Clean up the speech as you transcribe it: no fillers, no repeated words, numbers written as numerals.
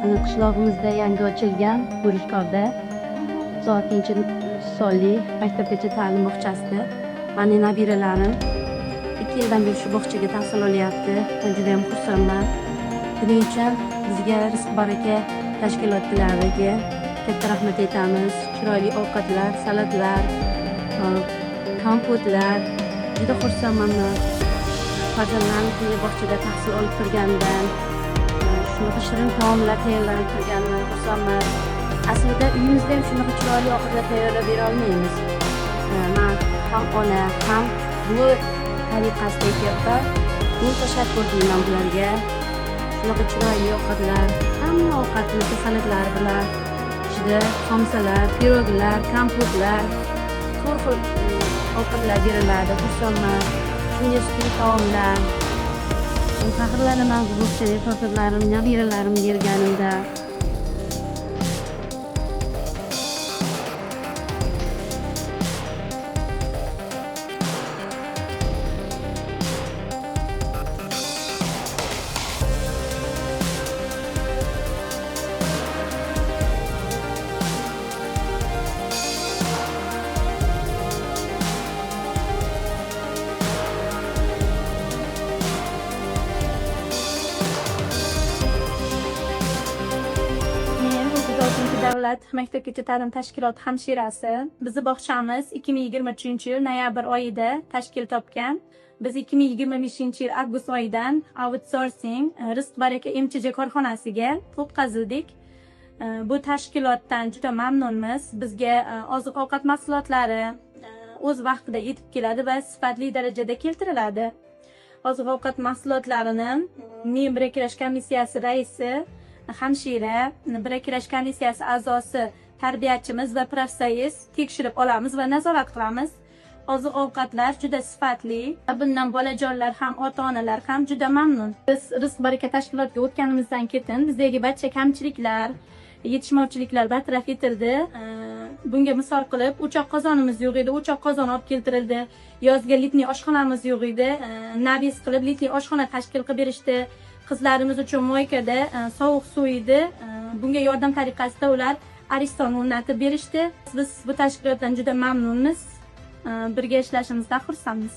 Qishlog'imizda yangi ochilgan Bo'rishkorda soatinchi sonli maktabgacha ta'lim bog'chasida mening nabiralarim 2 yildan beri shu bog'chaga tahsil olyapti. Men juda ham xursandman. Buning uchun bizga rizq baraka tashkilotlariga katta rahmat aytamiz. Chiroyli ovqatlar, salatlar, kompotlar. Juda xursandman. Farzandlarim bunday bog'chada tahsil olib turganidan, shunaqa shirin taomlar tayyorlanib turganidan xursandman. Aslida uyimizda ham shunaqa chiroyli ovqatlar tayyorlab bera olmaymiz. Men ham ona, ham buvi tariqasida aytyapman. Ming tashakkur deyman bularga. Shunaqa chiroyli ovqatlar, hamma ovqatni salatlar bilan ichida somsalar, piroglar, kompotlar, turli xil ovqatlar beriladi. Xursandman. Shunga sutli taomlar. Faxrlanaman bu bog'chaga farzandlarim, nabiralarim berganimda. Davlat maktabgacha ta'lim tashkiloti hamshirasi. Bizi bog'chamiz 2023-yil noyabr oyida tashkil topgan. Biz 2025-yil avgust oyidan outsourcing rizq baraka MCJ korxonasiga o'tkazildik. Bu tashkilotdan juda mamnunmiz. Bizga oziq-ovqat mahsulotlari o'z vaqtida yetib keladi va sifatli darajada keltiriladi. Oziq-ovqat mahsulotlarini men birakirash komissiyasi raisi, hamshira, birakirash komissiyasi a'zosi, tarbiyachimiz va profsayez tekshirib olamiz va nazorat qilamiz. Oziq-ovqatlar juda sifatli. Bundan bolajonlar ham, ota-onalar ham juda mamnun. Biz rizq baraka tashkilotiga o'tganimizdan keyin bizdagi barcha kamchiliklar, yetishmovchiliklar bartaraf etildi. Bunga misol qilib, o'choq qozonimiz yo'q edi, o'choq qozon olib keltirildi. Yozga litniy oshxonamiz yo'q edi. Nabis qilib litniy oshxona tashkil qilib berishdi. Qizlarimiz uchun moykada sovuq suv edi. Bunga yordam tariqasida ular ariston o'rnatib berishdi. Biz bu tashkilotdan juda mamnunmiz. Birga ishlashimizdan xursandmiz.